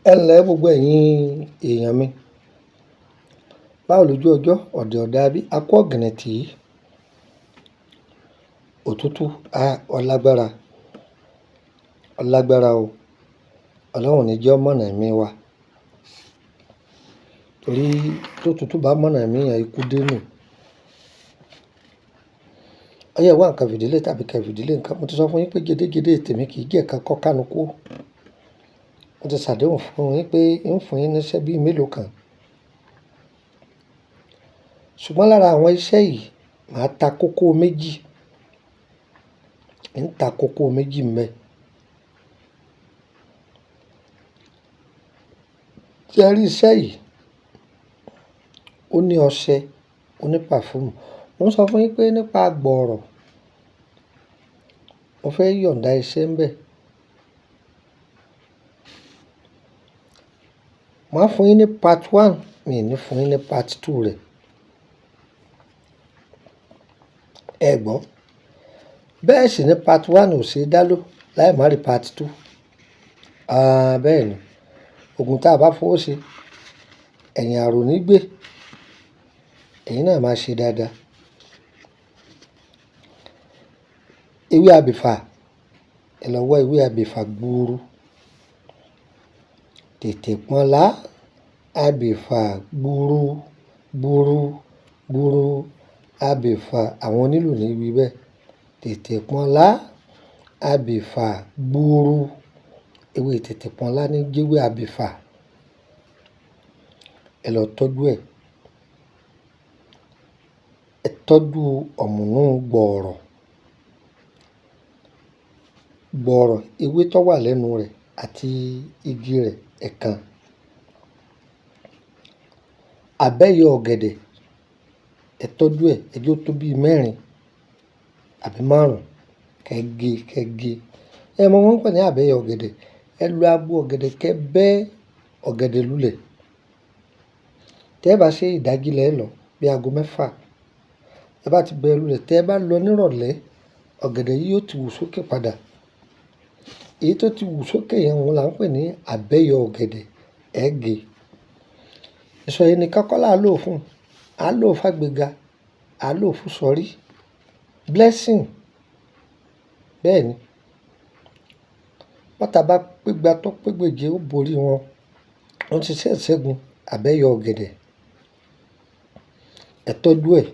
Ẹ ǹlẹ́ gbogbo ẹ̀yin èèyàn mi. Báwo lójú ọjọ́? Ọ̀dẹ̀ ọ̀dà bí a kú ọ̀gìnìtì yìí. Òtútù ọlágbára o. Ọlọ́run ò ní jẹ́ ó mọ̀nà ẹ̀mí wa. Torí tó òtútù bá mọ̀nà ẹ̀mí yẹn, ikú dé nù. Ọyá ẹ wá nǹkan fìdílé tàbí kẹ fìdílé nǹkan. Mo ti sọ fún yín pé gédégédé tèmi kì í jẹ́ ẹ̀ka kọ́ kánu kú. Mo ti ṣàdéhùn fún yín pé ń fún yín níṣẹ́ bíi mélòó kan. Ṣùgbọ́n lára àwọn iṣẹ́ yìí, màá ta kókó méjì. Ń ta kókó méjì ńbẹ̀. Tí ẹ rí iṣẹ́ yìí, ó ní ọṣẹ, ó ní pàfúmù. Mo ń sọ fún yín pé nípa gbọ̀ọ̀rọ̀, mo fẹ́ yọ̀ǹda iṣẹ́ ńbẹ̀. Màá fún yín ní part 1, mi ò ní fún yín ní part 2 rẹ̀. Ẹ gbọ́. Bẹ́ẹ̀ sì ni part 1 ò ṣe é dá lò láì má rí part 2. Bẹ́ẹ̀ ni. Ògùn tá a bá fọwọ́ ṣe, ẹ̀yìn àrò ní gbé. Ẹ̀yin náà máa ṣe dáadáa. Ewé abìfà, ẹ lọ wá ewé abìfà gburu. Tètè pọ́nlá abìfà gburu. Abìfà, àwọn onílù ní wí bẹ́ẹ̀. Tètè pọ́nlá abìfà gburu. Ewé tètè pọ́nlá ní jẹ́wé abìfà. Ẹ lọ tọ́jú ẹ̀. Ẹ tọ́jú ọ̀mùnú gbọ̀ọ̀rọ̀. Gbọ̀ọ̀rọ̀, ewé tó wà lẹ́nu rẹ̀ àti igi rẹ̀ ẹ̀kan. Àbẹ́yọ ọ̀gẹ̀dẹ̀, ẹ tọ́jú ẹ̀, ẹ jẹ́ ó tó bí 4 àbí 5 kẹ́gé. Ẹ mọ̀ wọ́n ń pè ní àbẹ́yọ ọ̀gẹ̀dẹ̀. Ẹ lo abo ọ̀gẹ̀dẹ̀ kẹ́ bẹ́ ọ̀gẹ̀dẹ̀ lulẹ̀. Tẹ́ ẹ bá ṣe ìdájí lẹ́ lọ bí aago 6. Ẹ bá ti bẹ́ lulẹ̀, tẹ́ ẹ bá lọ nírọ̀lẹ́, ọ̀gẹ̀dẹ̀ yìí yóò ti wù sókè padà. Èyí tó ti wù sókè yẹn òun là ń pè ní àbẹ́yọ ọ̀gẹ̀dẹ̀. Ẹ gé. Ìsọ̀ yìí ni kọ́kọ́ là á lò fún. À á lò fún àgbéga, à á lò fún sọ́rí. Blessing. Bẹ́ẹ̀ ni. Bọ́tà bá pégbá tó pégbèje ó borí wọn. Wọ́n ti ṣe ìṣẹ́gun àbẹ́yọ ọ̀gẹ̀dẹ̀. Ẹ tọ́jú ẹ̀.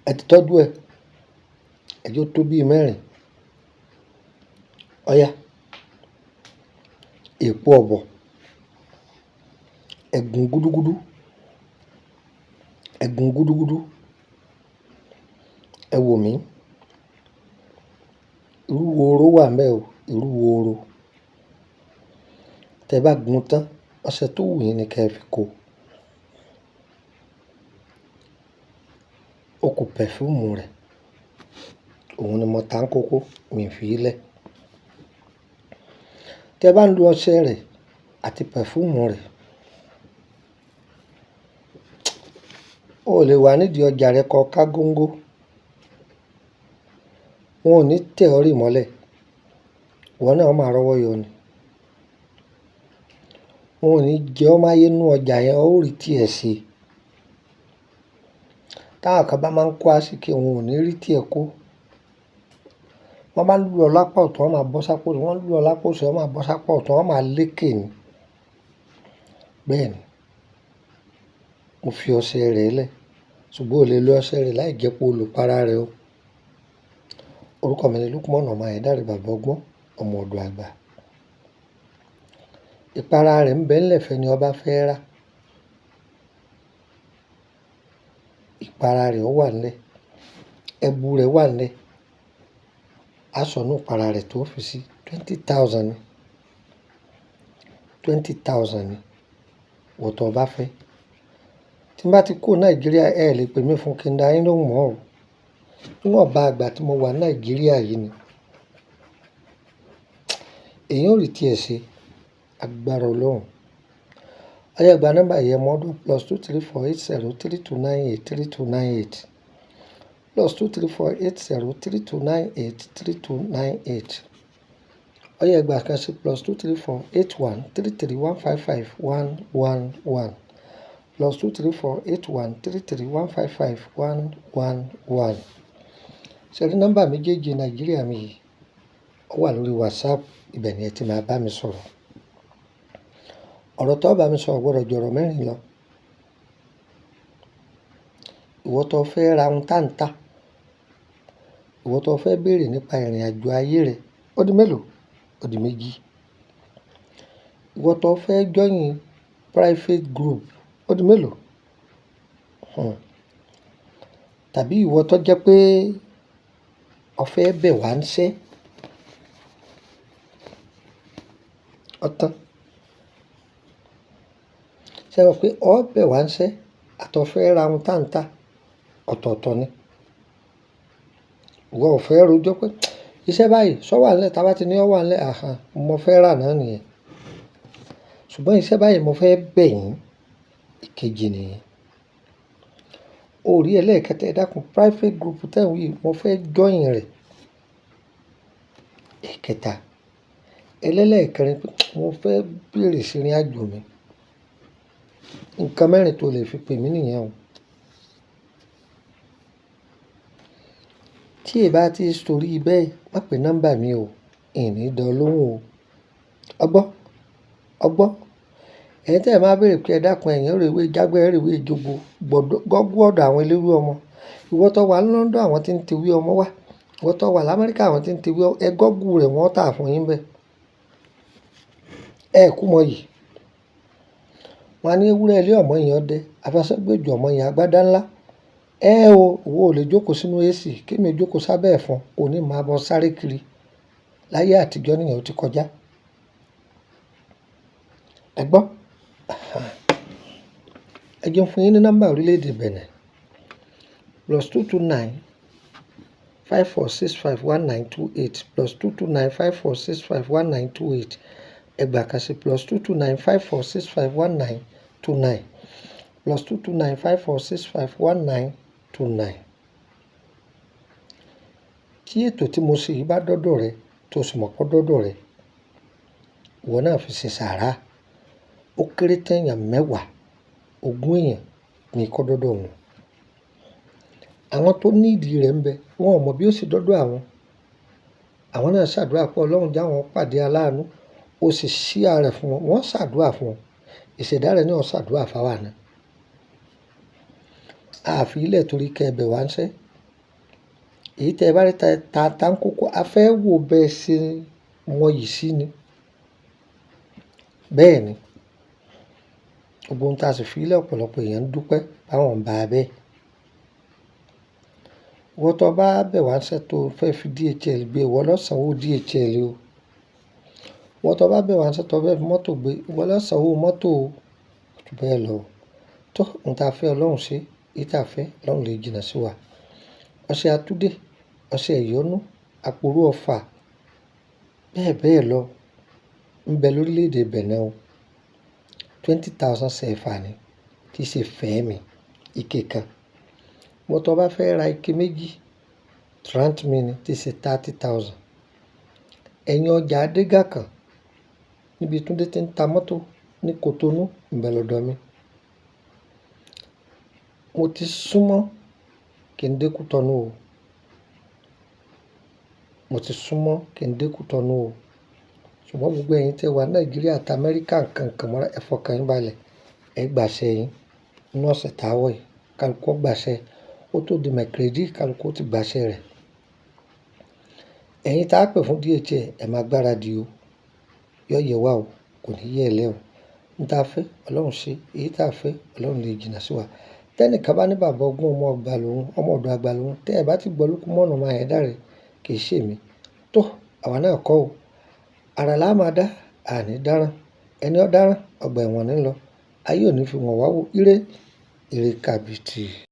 Ẹ ti tọ́jú ẹ̀. Ẹ jẹ́ ó tó bí 4. Ọ̀yá. Èpo ọ̀bọ̀. Ẹ̀gún gúdúgúdú. Ẹ wò mí. Irú woro wà ńbẹ̀ o. Irú woro. Tẹ́ ẹ bá gun tán, ọṣẹ tó wù yín ni kẹ́ ẹ fi kó. Ó kù pẹ̀fúùmù rẹ̀. Òun ni mo ta ń kókó, mi ò fi í lẹ̀. Tẹ́ ẹ bá ń lo ọṣẹ rẹ̀ àti pẹ̀fúùmù rẹ̀, o lè wà nídìí ọjà rẹ kọ ká góńgó. Wọn ò ní tẹ̀ ọ́ rì mọ́lẹ̀. Ìwọ náà máa rọ́wọ́ yọ ni. Wọn ò ní jẹ ọ́ máyé nú ọjà yẹn, ó rí tí ẹ ṣe. Táwọn kan bá máa ń kó àsìkí, wọn ò ní rí tí ẹ kó. Wọ́n bá ń lù ọ́ lápá ọ̀tún, wọ́n máa bọ́ sápò òsì. Wọ́n lù ọ́ lápá òsì, wọ́n máa bọ́ sápò ọ̀tún, wọ́n máa lékè ni. Bẹ́ẹ̀ ni. Mo fi ọṣẹ rẹ̀ lẹ̀. Ṣùgbọ́n o lè lo ọṣẹ rẹ̀ láì jẹ́ pé o lò para rẹ̀ o. Orúkọ mi ni Lukman ọmọ Ayédáre bàbá ọgbọ́n, ọmọ ọ̀dọ̀ àgbà. Ìpara rẹ̀ ń bẹ ńlẹ̀ fẹ́ ni ọba fẹ́ rà. Ìpara rẹ̀ ó wà ńlẹ̀. Ẹbu rẹ̀ wà ńlẹ̀. Aṣọ̀nù ìpara rẹ̀ tó fi sí 20,000 ni. 20,000 ni. Wọ̀ tó bá fẹ́. Tí n bá ti kúrò Nàìjíríà, ẹ lè pè mí fún kí n dá yín lóhùn mọ́ o. Níwọ̀n bá àgbà tí mo wà Nàìjíríà yìí ni. Èyàn ò rí tí ẹ ṣe. Agbára Ọlọ́run. Ọyá gba nọ́mbà yẹn mọ́ ọdún +2348032983298. +2348032983298. Ó yá ẹ gbà kan sí +2348133155111 +2348133155111. Ṣé rí nọ́mbà méjèèjì Nàìjíríà mi yìí? Ó wà lórí WhatsApp, ibẹ̀ ni ẹ ti máa bá mi sọ̀rọ̀. Ọ̀rọ̀ tó bá mi sọ gbọ́dọ̀ ju ọ̀rọ̀ mẹ́rin lọ. Ìwọ tó fẹ́ ra ohun táǹtà, ìwọ tó fẹ́ béèrè nípa ìrìn àjò ayé rẹ, ó di mélòó? Ó di méjì. Ìwọ tó fẹ́ join private group, ó di mélòó? Tàbí ìwọ tó jẹ́ pé o fẹ́ bẹ̀ wá ń ṣẹ́, ọ̀tán. Ṣé o pé o bẹ̀ wá ń ṣẹ́ àtọ̀ fẹ́ ra ohun táǹtà ọ̀tọ̀ọ̀tọ̀ ni? Ìwọ ò fẹ́ rojọ́ pé iṣẹ́ báyìí sọ wà nílẹ̀, tá bá ti ní ọ wà nílẹ̀, mo fẹ́ rà náà nìyẹn. Ṣùgbọ́n iṣẹ́ báyìí mo fẹ́ bẹ̀ yín, ìkejì nìyẹn. Orí ẹlẹ́ẹ̀kẹta ẹ dákun, private group tẹ̀ ń wí, mo fẹ́ join rẹ̀, ìkẹta. Ẹlẹ́ẹ̀kẹrin pé mo fẹ́ béèrè sí ìrìn àjò mi. Nǹkan mẹ́rin tó lè fi pè mí nìyẹn o. Tí ẹ bá ti sórí bẹ́ẹ̀, má pè nọ́mbà mi o, ìní dán lóhùn o. Ọgbọ́. Ẹ̀yin tẹ́ ẹ máa béèrè pé ẹ dákun ẹ̀yin rèwé jágbẹ́ rèwé ìjogbo gbọ́gbọ́ ọ̀dọ̀ àwọn eléwé ọmọ. Ìwọ tó wà ní London àwọn tí ń tewé ọmọ wá. Ìwọ tó wà l'Amẹ́ríkà àwọn tí ń tewé ẹ gọ́gù rẹ̀ wọ́n tà fún yín bẹ́ẹ̀. Ẹ kú mọ yìí. Wọ́n á ní ewúrẹ́ ilé ọmọ yẹn ọdẹ, afẹsẹ́gbèjò ọmọ yẹn agbádá ńlá. Ìwọ ò lè jókòó sínú AC, kí mi jókòó sábẹ́ ẹ̀fọn, òní máa bọ́ sáré kiri. Láyé àtijọ́ nìyẹn ó ti kọjá. Ẹ gbọ́. Ẹ jẹun fún yín ní nọ́mbà orílẹ̀-èdè Benin. +22954651928 +22954651928. Ẹ gbà kan sí +22954651929 +22954651929. Tí ètò tí mo ṣe yìí bá dọ́dọ̀ rẹ, tó sì mọ̀ pé dọ́dọ̀ rẹ, ìwọ náà fi ṣe sàárà. Ó kéré tán èèyàn 10, 20 èèyàn ní kọ́ dọ́dọ̀ wọn. Àwọn tó ní ìdí rẹ̀ ń bẹ, wọn ò mọ̀ bí ó ṣe dọ́dọ̀ àwọn. Àwọn náà ṣàdúrà pé Ọlọ́run já wọn pàdé aláàánú, ó sì ṣí ààrẹ fún wọn. Wọ́n ṣàdúrà fún wọn. Ìṣẹ̀dá rẹ̀ náà ṣàdúrà fáwa náà. Àfi ilẹ̀ torí kẹ́ẹ̀bẹ̀ wá ń ṣẹ́. Èyí tẹ́ ẹ bá rí ta ń kókó, a fẹ́ wò bẹ́ẹ̀ ṣe wọ́n yìí sí ni. Bẹ́ẹ̀ ni. Gbogbo ohun tá a sì fi ilẹ̀ ọ̀pọ̀lọpọ̀ èèyàn ń dúpẹ́ báwọn ń bá a bẹ́ẹ̀. Ìwọ tó bá bẹ̀ wá ń ṣẹ́ tó fẹ́ fi DHL gbé, ìwọ ló sanwó DHL o. Ìwọ tó bá bẹ̀ wá ń ṣẹ́ tó fẹ́ fi mọ́tò gbé, ìwọ ló sanwó mọ́tò o. Jù bẹ́ẹ̀ lọ. Tó ohun tá a fẹ́ Ọlọ́run ṣe, èyí tá a fẹ́ Ọlọ́run lè jìnnà sí wa. Ọṣẹ àtúndé, ọṣẹ ìyọnú, àpòrò ọ̀fà, bẹ́ẹ̀ lọ ń bẹ lórílẹ̀-èdè Benin o. 20,000 CFA ni, tí í ṣe fẹ́ mi, ike kan. Ìwọ tó bá fẹ́ ra ike méjì, 30 mi ni, tí í ṣe 30,000. Ẹ̀yin ọjà Adégà kan, níbi Túndé tí ń ta mọ́tò ní Kotonu, ń bẹ lọ́dọ̀ mi. Mo ti súnmọ́ kí n dé Kútọ̀nù o. Ṣùgbọ́n gbogbo ẹ̀yin tẹ́ wà Nàìjíríà àti Amẹ́ríkà kankan mọ́ra, ẹ fọkàn yín balẹ̀. Ẹ gbàṣẹ yín nínú ọ̀sẹ̀ tá a wọ̀ yìí. Kálukú gbàṣẹ. Ó tó di mẹ́kìrèdì, kálukú ti gbàṣẹ rẹ̀. Ẹ̀yin tá a pè fún DHL, ẹ máa gbáradì o. Yóò yẹ wá o, kò ní yẹ ẹ lẹ́ o. N tá a fẹ́ Ọlọ́run ṣe, èyí tá a fẹ́ Ọlọ́run lè jìnnà sí wa. Tẹ́nìkan bá ní bàbá ọgbọ́n ọmọ ọ̀dọ̀ àgbà lòun, tẹ́ ẹ bá ti gbọ́ lókun mọ́nà máa yẹn dáre, kì í ṣe mi. Tó àwa náà kọ́ o. Àrà lá máa dá, àní dáràn. Ẹni ó dáràn, ọgbà ẹ̀wọ̀n ní lọ. Ayé ò ní fi wọ́n wá wò. Ire kàbìtì.